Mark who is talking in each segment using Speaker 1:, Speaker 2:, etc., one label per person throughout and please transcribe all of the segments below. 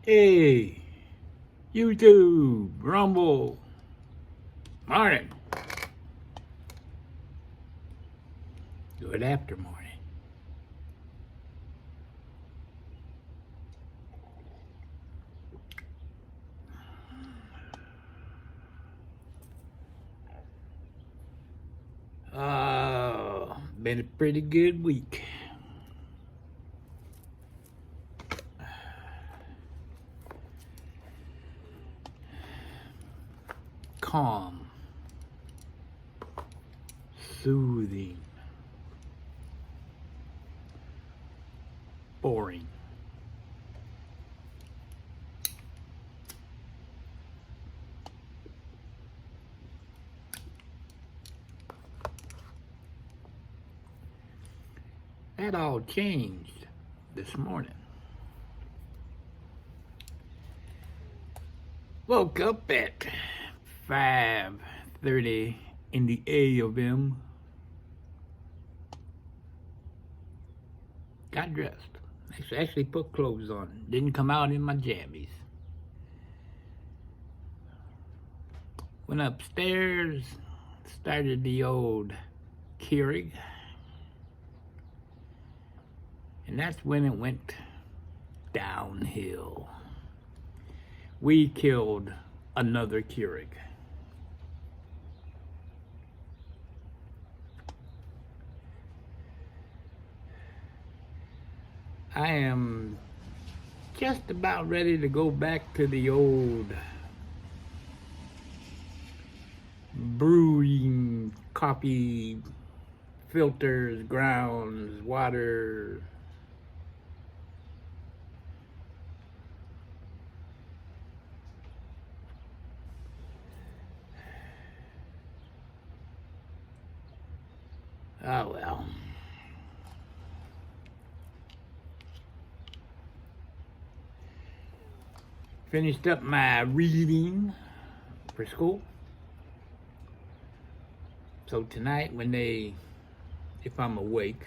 Speaker 1: Hey, YouTube, Rumble, morning. Good after morning. Been a pretty good week. Calm, soothing, boring. That all changed this morning. Woke up at 5:30 in the a.m. Got dressed. Actually put clothes on. Didn't come out in my jammies. Went upstairs, started the old Keurig. And that's when it went downhill. We killed another Keurig. I am just about ready to go back to the old brewing coffee filters, grounds, water. Oh well. Finished up my reading for school. So tonight if I'm awake,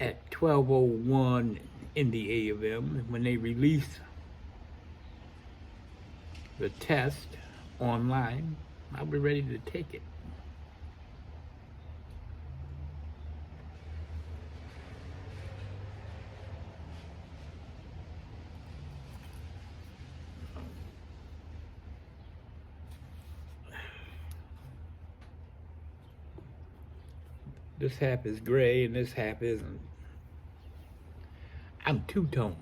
Speaker 1: at 12:01 in the a.m., when they release the test online, I'll be ready to take it. This half is gray and this half isn't. I'm two-tone.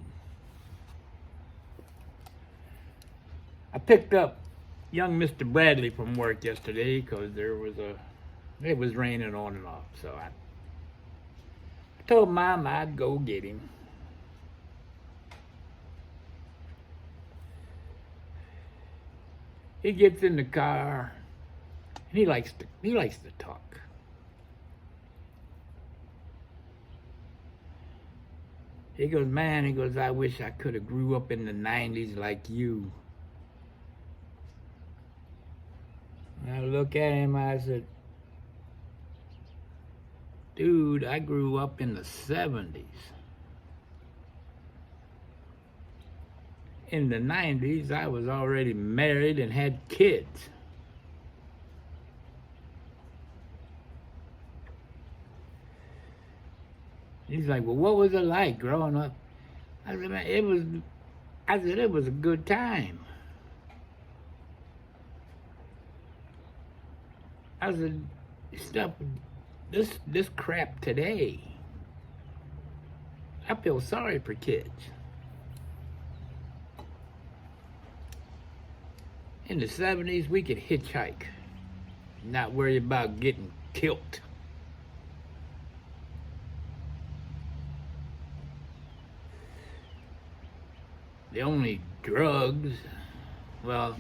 Speaker 1: I picked up young Mr. Bradley from work yesterday because it was raining on and off. So I told Mom I'd go get him. He gets in the car and he likes to talk. He goes, man, I wish I could have grew up in the 90s like you. And I look at him, I said, dude, I grew up in the 70s. In the 90s, I was already married and had kids. He's like, well, what was it like growing up? I said, man, it was a good time. I said, this crap today. I feel sorry for kids. In the 70s, we could hitchhike, not worry about getting killed. The only drugs, well,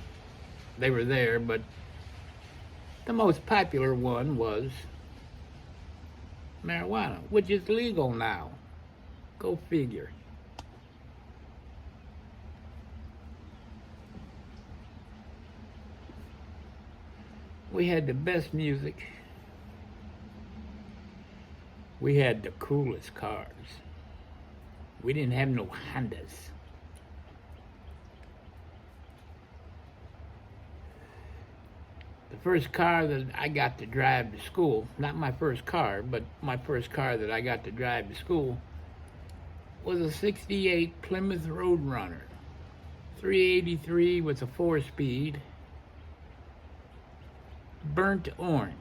Speaker 1: they were there, but the most popular one was marijuana, which is legal now. Go figure. We had the best music. We had the coolest cars. We didn't have no Hondas. The first car that I got to drive to school, not my first car, but my first car that I got to drive to school, was a 68 Plymouth Roadrunner. 383 with a 4-speed. Burnt orange.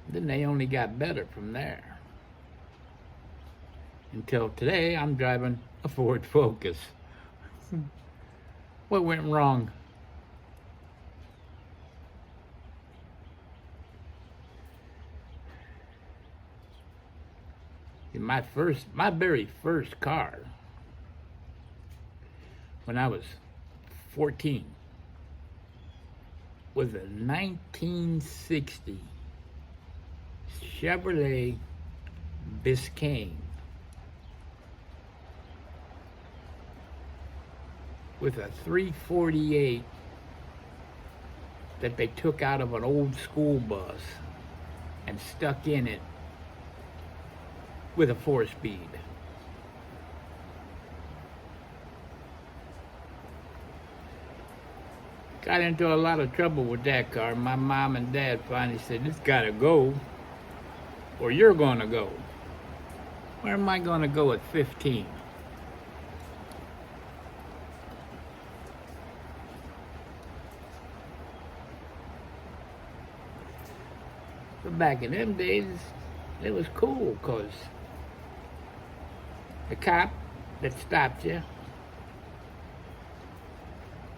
Speaker 1: Then they only got better from there. Until today, I'm driving a Ford Focus. What went wrong? My very first car, when I was 14, was a 1960 Chevrolet Biscayne with a 348 that they took out of an old school bus and stuck in it with a 4-speed. Got into a lot of trouble with that car. My mom and dad finally said, "It's gotta go, or you're gonna go." Where am I gonna go at 15? But back in them days, it was cool, because the cop that stopped you,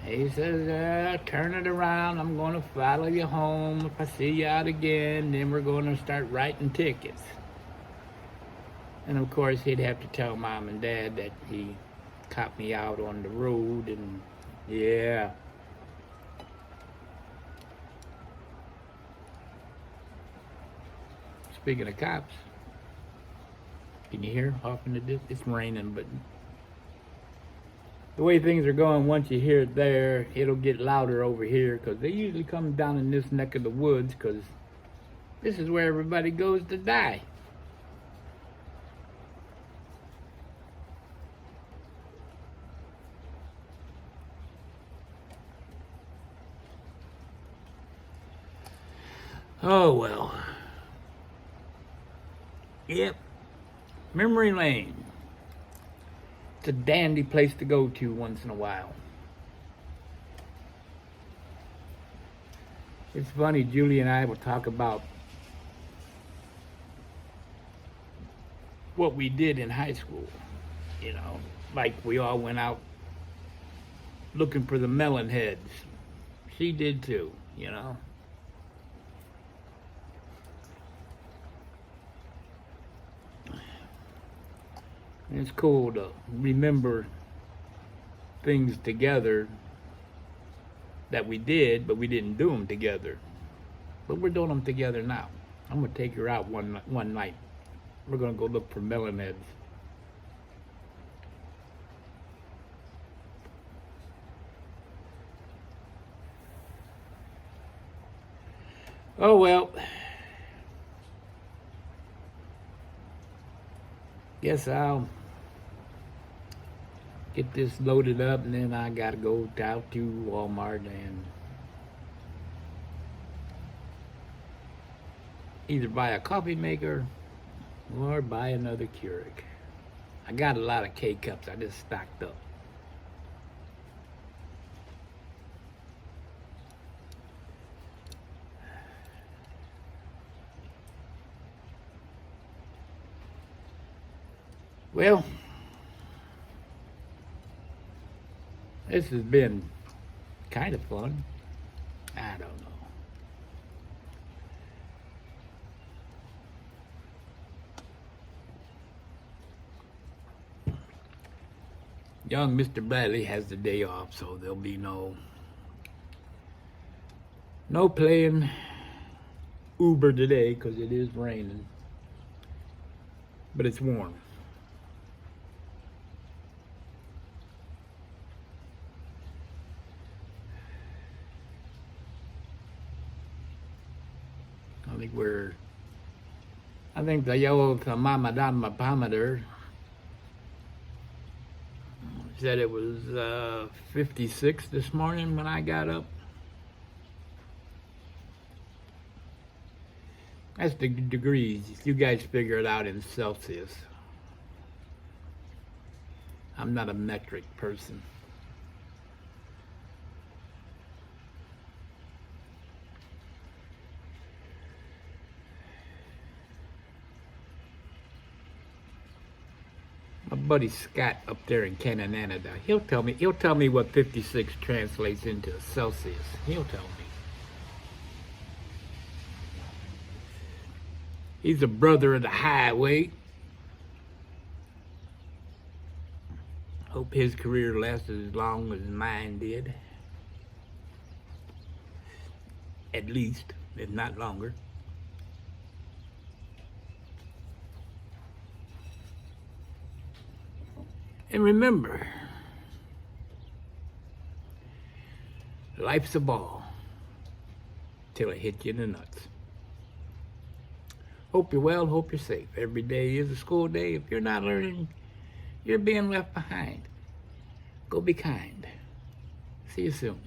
Speaker 1: he says, "Turn it around, I'm going to follow you home. If I see you out again, then we're going to start writing tickets." And of course, he'd have to tell mom and dad that he caught me out on the road, and yeah. Speaking of cops, can you hear off in the distance? It's raining, but the way things are going, once you hear it there, it'll get louder over here, because they usually come down in this neck of the woods, because this is where everybody goes to die. Oh well. Yep. Memory lane. It's a dandy place to go to once in a while. It's funny, Julie and I will talk about what we did in high school. You know, like we all went out looking for the melon heads. She did too, you know. And it's cool to remember things together that we did, but we didn't do them together. But we're doing them together now. I'm gonna take her out one night. We're gonna go look for melon heads. Oh well. Guess I'll get this loaded up, and then I gotta go out to Walmart and either buy a coffee maker or buy another Keurig. I got a lot of K-cups I just stocked up. Well, this has been kind of fun. I don't know. Young Mr. Bradley has the day off, so there'll be no playing Uber today, because it is raining, but it's warm. I I think the old thermometer said it was 56 this morning when I got up. That's the degrees. You guys figure it out in Celsius. I'm not a metric person. My buddy Scott up there in Canada, he'll tell me what 56 translates into Celsius. He'll tell me. He's a brother of the highway. Hope his career lasted as long as mine did. At least, if not longer. And remember, life's a ball till it hits you in the nuts. Hope you're well, hope you're safe. Every day is a school day. If you're not learning, you're being left behind. Go be kind. See you soon.